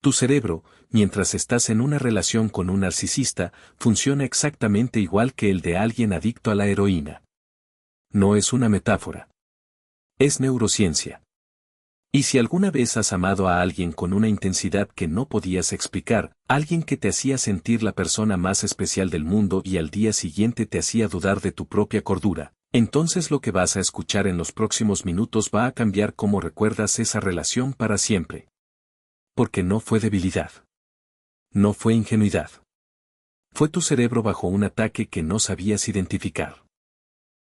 Tu cerebro, mientras estás en una relación con un narcisista, funciona exactamente igual que el de alguien adicto a la heroína. No es una metáfora. Es neurociencia. Y si alguna vez has amado a alguien con una intensidad que no podías explicar, alguien que te hacía sentir la persona más especial del mundo y al día siguiente te hacía dudar de tu propia cordura, entonces lo que vas a escuchar en los próximos minutos va a cambiar cómo recuerdas esa relación para siempre. Porque no fue debilidad. No fue ingenuidad. Fue tu cerebro bajo un ataque que no sabías identificar.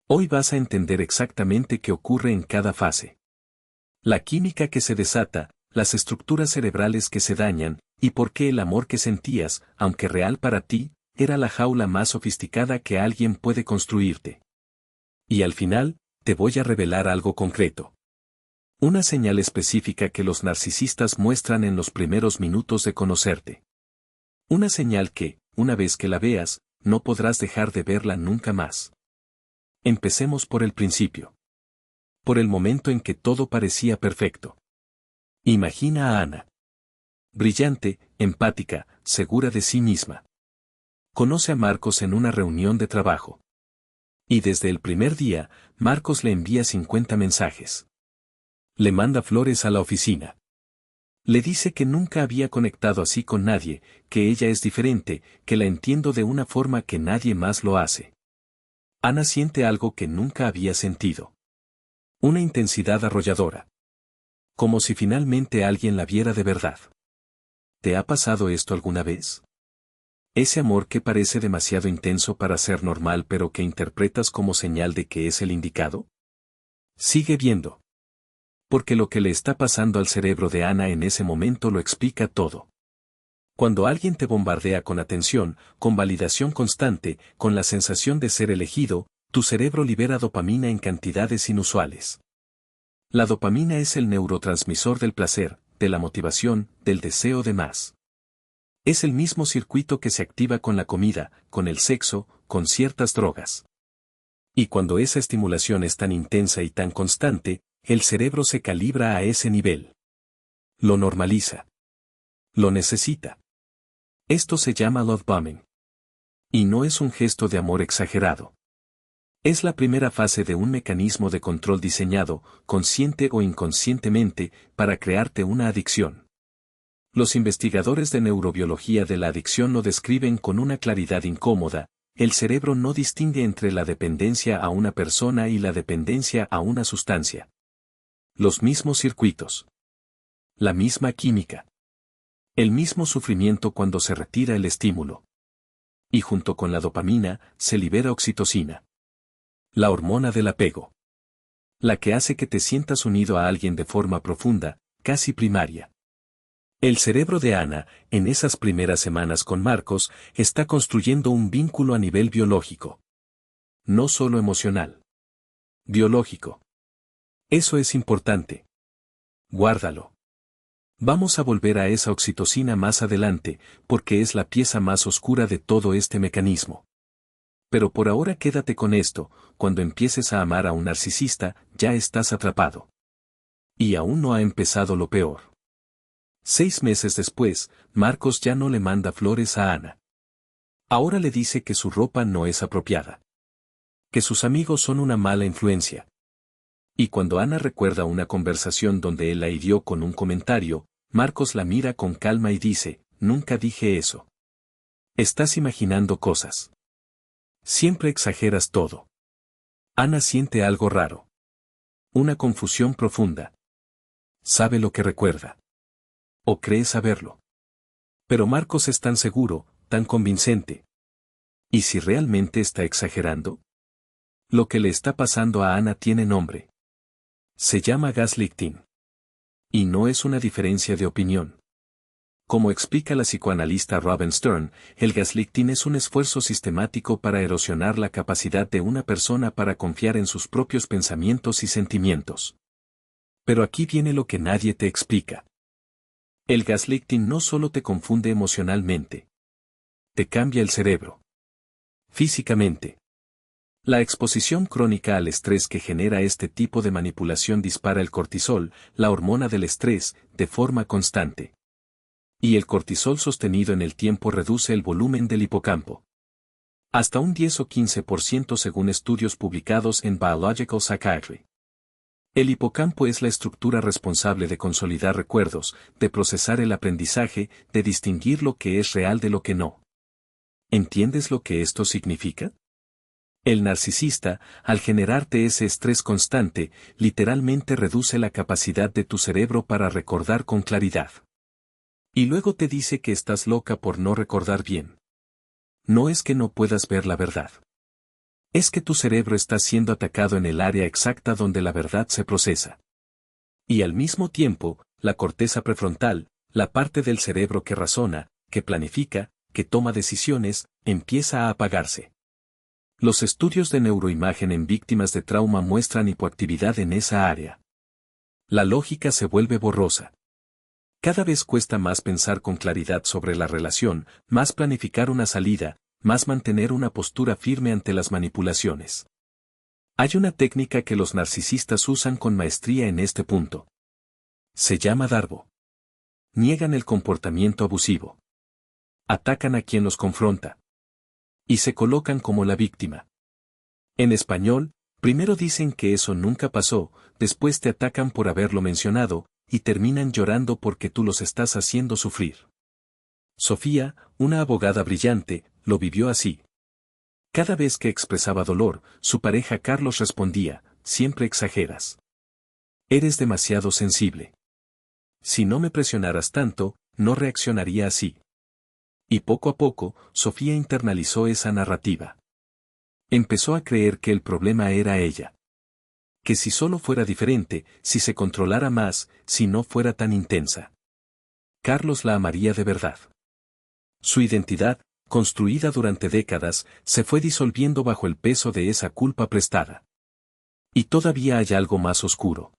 Hoy vas a entender exactamente qué ocurre en cada fase. La química que se desata, las estructuras cerebrales que se dañan, y por qué el amor que sentías, aunque real para ti, era la jaula más sofisticada que alguien puede construirte. Y al final, te voy a revelar algo concreto. Una señal específica que los narcisistas muestran en los primeros minutos de conocerte. Una señal que, una vez que la veas, no podrás dejar de verla nunca más. Empecemos por el principio. Por el momento en que todo parecía perfecto. Imagina a Ana. Brillante, empática, segura de sí misma. Conoce a Marcos en una reunión de trabajo. Y desde el primer día, Marcos le envía 50 mensajes. Le manda flores a la oficina. Le dice que nunca había conectado así con nadie, que ella es diferente, que la entiendo de una forma que nadie más lo hace. Ana siente algo que nunca había sentido. Una intensidad arrolladora. Como si finalmente alguien la viera de verdad. ¿Te ha pasado esto alguna vez? Ese amor que parece demasiado intenso para ser normal pero que interpretas como señal de que es el indicado. Sigue viendo. Porque lo que le está pasando al cerebro de Ana en ese momento lo explica todo. Cuando alguien te bombardea con atención, con validación constante, con la sensación de ser elegido, tu cerebro libera dopamina en cantidades inusuales. La dopamina es el neurotransmisor del placer, de la motivación, del deseo de más. Es el mismo circuito que se activa con la comida, con el sexo, con ciertas drogas. Y cuando esa estimulación es tan intensa y tan constante, el cerebro se calibra a ese nivel. Lo normaliza. Lo necesita. Esto se llama love bombing. Y no es un gesto de amor exagerado. Es la primera fase de un mecanismo de control diseñado, consciente o inconscientemente, para crearte una adicción. Los investigadores de neurobiología de la adicción lo describen con una claridad incómoda. El cerebro no distingue entre la dependencia a una persona y la dependencia a una sustancia. Los mismos circuitos. La misma química. El mismo sufrimiento cuando se retira el estímulo. Y junto con la dopamina, se libera oxitocina. La hormona del apego. La que hace que te sientas unido a alguien de forma profunda, casi primaria. El cerebro de Ana, en esas primeras semanas con Marcos, está construyendo un vínculo a nivel biológico. No solo emocional. Biológico. Eso es importante. Guárdalo. Vamos a volver a esa oxitocina más adelante, porque es la pieza más oscura de todo este mecanismo. Pero por ahora quédate con esto, cuando empieces a amar a un narcisista, ya estás atrapado. Y aún no ha empezado lo peor. 6 meses después, Marcos ya no le manda flores a Ana. Ahora le dice que su ropa no es apropiada. Que sus amigos son una mala influencia. Y cuando Ana recuerda una conversación donde él la hirió con un comentario, Marcos la mira con calma y dice, nunca dije eso. Estás imaginando cosas. Siempre exageras todo. Ana siente algo raro. Una confusión profunda. Sabe lo que recuerda. O cree saberlo. Pero Marcos es tan seguro, tan convincente. ¿Y si realmente está exagerando? Lo que le está pasando a Ana tiene nombre. Se llama gaslighting. Y no es una diferencia de opinión. Como explica la psicoanalista Robin Stern, el gaslighting es un esfuerzo sistemático para erosionar la capacidad de una persona para confiar en sus propios pensamientos y sentimientos. Pero aquí viene lo que nadie te explica. El gaslighting no solo te confunde emocionalmente. Te cambia el cerebro. Físicamente. La exposición crónica al estrés que genera este tipo de manipulación dispara el cortisol, la hormona del estrés, de forma constante. Y el cortisol sostenido en el tiempo reduce el volumen del hipocampo. Hasta un 10 o 15% según estudios publicados en Biological Psychiatry. El hipocampo es la estructura responsable de consolidar recuerdos, de procesar el aprendizaje, de distinguir lo que es real de lo que no. ¿Entiendes lo que esto significa? El narcisista, al generarte ese estrés constante, literalmente reduce la capacidad de tu cerebro para recordar con claridad. Y luego te dice que estás loca por no recordar bien. No es que no puedas ver la verdad. Es que tu cerebro está siendo atacado en el área exacta donde la verdad se procesa. Y al mismo tiempo, la corteza prefrontal, la parte del cerebro que razona, que planifica, que toma decisiones, empieza a apagarse. Los estudios de neuroimagen en víctimas de trauma muestran hipoactividad en esa área. La lógica se vuelve borrosa. Cada vez cuesta más pensar con claridad sobre la relación, más planificar una salida, más mantener una postura firme ante las manipulaciones. Hay una técnica que los narcisistas usan con maestría en este punto. Se llama darbo. Niegan el comportamiento abusivo. Atacan a quien los confronta. Y se colocan como la víctima. En español, primero dicen que eso nunca pasó, después te atacan por haberlo mencionado, y terminan llorando porque tú los estás haciendo sufrir. Sofía, una abogada brillante, lo vivió así. Cada vez que expresaba dolor, su pareja Carlos respondía, siempre exageras. Eres demasiado sensible. Si no me presionaras tanto, no reaccionaría así. Y poco a poco, Sofía internalizó esa narrativa. Empezó a creer que el problema era ella. Que si solo fuera diferente, si se controlara más, si no fuera tan intensa, Carlos la amaría de verdad. Su identidad, construida durante décadas, se fue disolviendo bajo el peso de esa culpa prestada. Y todavía hay algo más oscuro.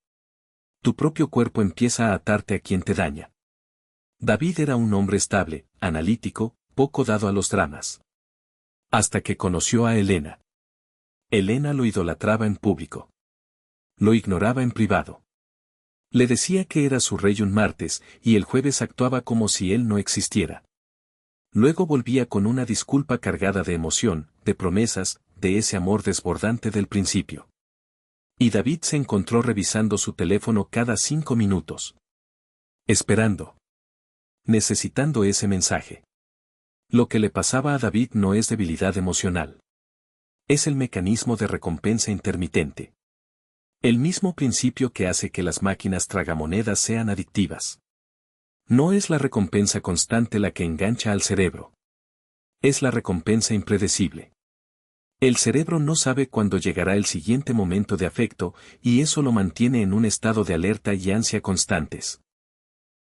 Tu propio cuerpo empieza a atarte a quien te daña. David era un hombre estable, analítico, poco dado a los dramas. Hasta que conoció a Elena. Elena lo idolatraba en público. Lo ignoraba en privado. Le decía que era su rey un martes, y el jueves actuaba como si él no existiera. Luego volvía con una disculpa cargada de emoción, de promesas, de ese amor desbordante del principio. Y David se encontró revisando su teléfono cada 5 minutos. Esperando. Necesitando ese mensaje. Lo que le pasaba a David no es debilidad emocional. Es el mecanismo de recompensa intermitente. El mismo principio que hace que las máquinas tragamonedas sean adictivas. No es la recompensa constante la que engancha al cerebro. Es la recompensa impredecible. El cerebro no sabe cuándo llegará el siguiente momento de afecto, y eso lo mantiene en un estado de alerta y ansia constantes.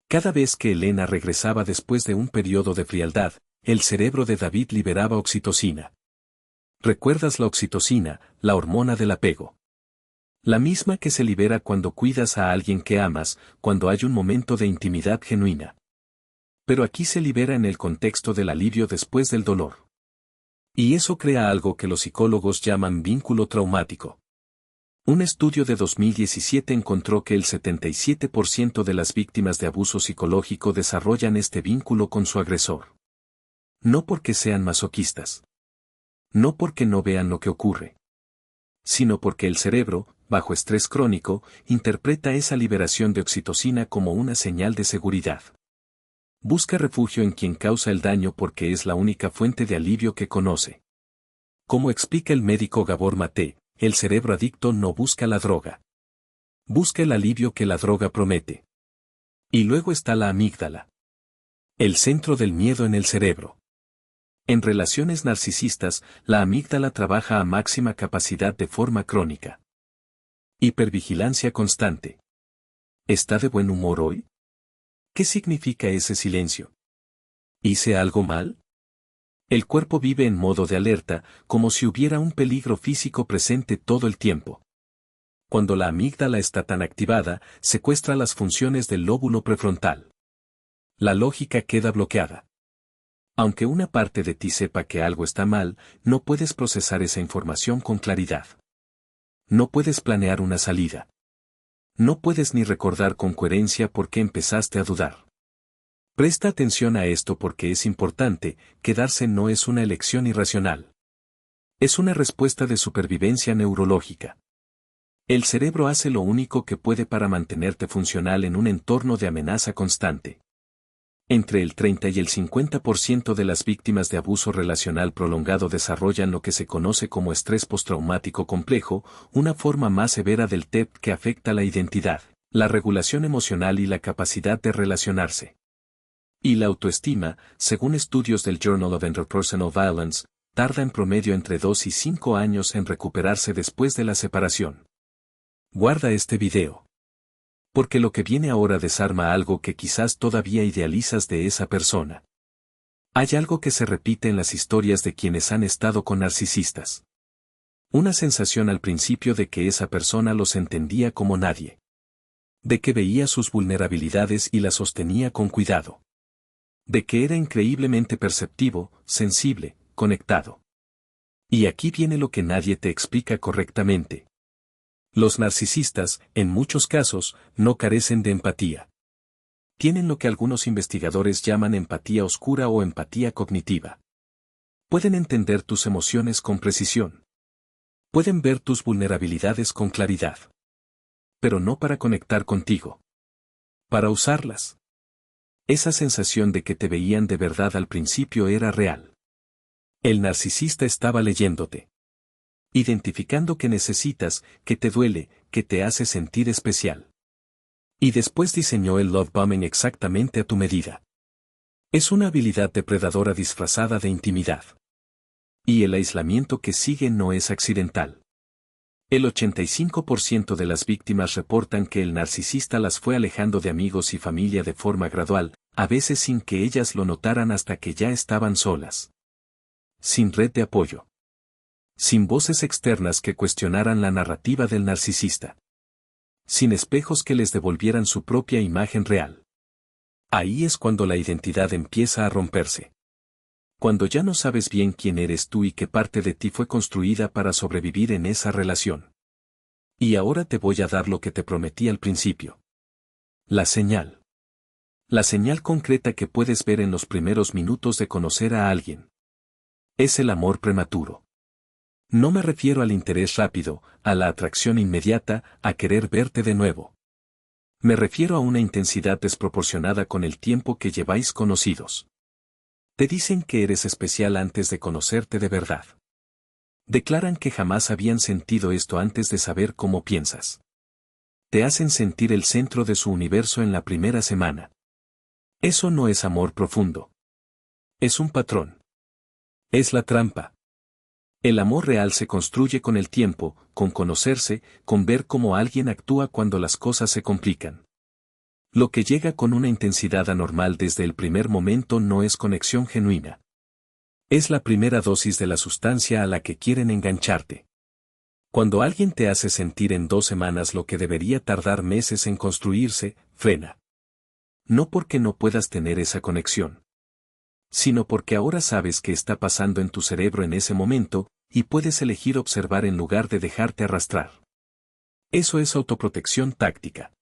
Cada vez que Elena regresaba después de un periodo de frialdad, el cerebro de David liberaba oxitocina. ¿Recuerdas la oxitocina, la hormona del apego? La misma que se libera cuando cuidas a alguien que amas, cuando hay un momento de intimidad genuina. Pero aquí se libera en el contexto del alivio después del dolor. Y eso crea algo que los psicólogos llaman vínculo traumático. Un estudio de 2017 encontró que el 77% de las víctimas de abuso psicológico desarrollan este vínculo con su agresor. No porque sean masoquistas. No porque no vean lo que ocurre. Sino porque el cerebro, bajo estrés crónico, interpreta esa liberación de oxitocina como una señal de seguridad. Busca refugio en quien causa el daño porque es la única fuente de alivio que conoce. Como explica el médico Gabor Maté, el cerebro adicto no busca la droga. Busca el alivio que la droga promete. Y luego está la amígdala. El centro del miedo en el cerebro. En relaciones narcisistas, la amígdala trabaja a máxima capacidad de forma crónica. Hipervigilancia constante. ¿Está de buen humor hoy? ¿Qué significa ese silencio? ¿Hice algo mal? El cuerpo vive en modo de alerta, como si hubiera un peligro físico presente todo el tiempo. Cuando la amígdala está tan activada, secuestra las funciones del lóbulo prefrontal. La lógica queda bloqueada. Aunque una parte de ti sepa que algo está mal, no puedes procesar esa información con claridad. No puedes planear una salida. No puedes ni recordar con coherencia por qué empezaste a dudar. Presta atención a esto porque es importante, quedarse no es una elección irracional. Es una respuesta de supervivencia neurológica. El cerebro hace lo único que puede para mantenerte funcional en un entorno de amenaza constante. Entre el 30 y el 50% de las víctimas de abuso relacional prolongado desarrollan lo que se conoce como estrés postraumático complejo, una forma más severa del TEP que afecta la identidad, la regulación emocional y la capacidad de relacionarse. Y la autoestima, según estudios del Journal of Interpersonal Violence, tarda en promedio entre 2 y 5 años en recuperarse después de la separación. Guarda este video. Porque lo que viene ahora desarma algo que quizás todavía idealizas de esa persona. Hay algo que se repite en las historias de quienes han estado con narcisistas. Una sensación al principio de que esa persona los entendía como nadie. De que veía sus vulnerabilidades y las sostenía con cuidado. De que era increíblemente perceptivo, sensible, conectado. Y aquí viene lo que nadie te explica correctamente. Los narcisistas, en muchos casos, no carecen de empatía. Tienen lo que algunos investigadores llaman empatía oscura o empatía cognitiva. Pueden entender tus emociones con precisión. Pueden ver tus vulnerabilidades con claridad. Pero no para conectar contigo. Para usarlas. Esa sensación de que te veían de verdad al principio era real. El narcisista estaba leyéndote. Identificando que necesitas, que te duele, que te hace sentir especial. Y después diseñó el love bombing exactamente a tu medida. Es una habilidad depredadora disfrazada de intimidad. Y el aislamiento que sigue no es accidental. El 85% de las víctimas reportan que el narcisista las fue alejando de amigos y familia de forma gradual, a veces sin que ellas lo notaran hasta que ya estaban solas. Sin red de apoyo. Sin voces externas que cuestionaran la narrativa del narcisista. Sin espejos que les devolvieran su propia imagen real. Ahí es cuando la identidad empieza a romperse. Cuando ya no sabes bien quién eres tú y qué parte de ti fue construida para sobrevivir en esa relación. Y ahora te voy a dar lo que te prometí al principio. La señal. La señal concreta que puedes ver en los primeros minutos de conocer a alguien. Es el amor prematuro. No me refiero al interés rápido, a la atracción inmediata, a querer verte de nuevo. Me refiero a una intensidad desproporcionada con el tiempo que lleváis conocidos. Te dicen que eres especial antes de conocerte de verdad. Declaran que jamás habían sentido esto antes de saber cómo piensas. Te hacen sentir el centro de su universo en la primera semana. Eso no es amor profundo. Es un patrón. Es la trampa. El amor real se construye con el tiempo, con conocerse, con ver cómo alguien actúa cuando las cosas se complican. Lo que llega con una intensidad anormal desde el primer momento no es conexión genuina. Es la primera dosis de la sustancia a la que quieren engancharte. Cuando alguien te hace sentir en 2 semanas lo que debería tardar meses en construirse, frena. No porque no puedas tener esa conexión, sino porque ahora sabes qué está pasando en tu cerebro en ese momento, y puedes elegir observar en lugar de dejarte arrastrar. Eso es autoprotección táctica.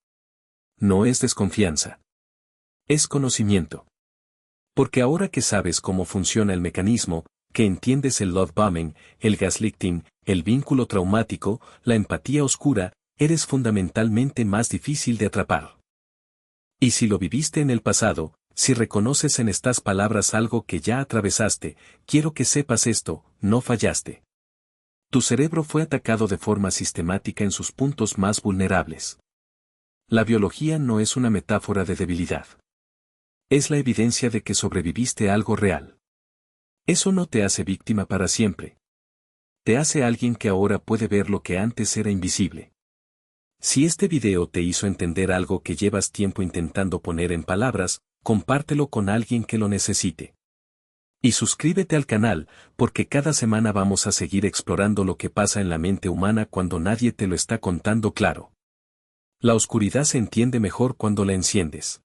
No es desconfianza. Es conocimiento. Porque ahora que sabes cómo funciona el mecanismo, que entiendes el love bombing, el gaslighting, el vínculo traumático, la empatía oscura, eres fundamentalmente más difícil de atrapar. Y si lo viviste en el pasado, si reconoces en estas palabras algo que ya atravesaste, quiero que sepas esto, no fallaste. Tu cerebro fue atacado de forma sistemática en sus puntos más vulnerables. La biología no es una metáfora de debilidad. Es la evidencia de que sobreviviste a algo real. Eso no te hace víctima para siempre. Te hace alguien que ahora puede ver lo que antes era invisible. Si este video te hizo entender algo que llevas tiempo intentando poner en palabras, compártelo con alguien que lo necesite. Y suscríbete al canal, porque cada semana vamos a seguir explorando lo que pasa en la mente humana cuando nadie te lo está contando claro. La oscuridad se entiende mejor cuando la enciendes.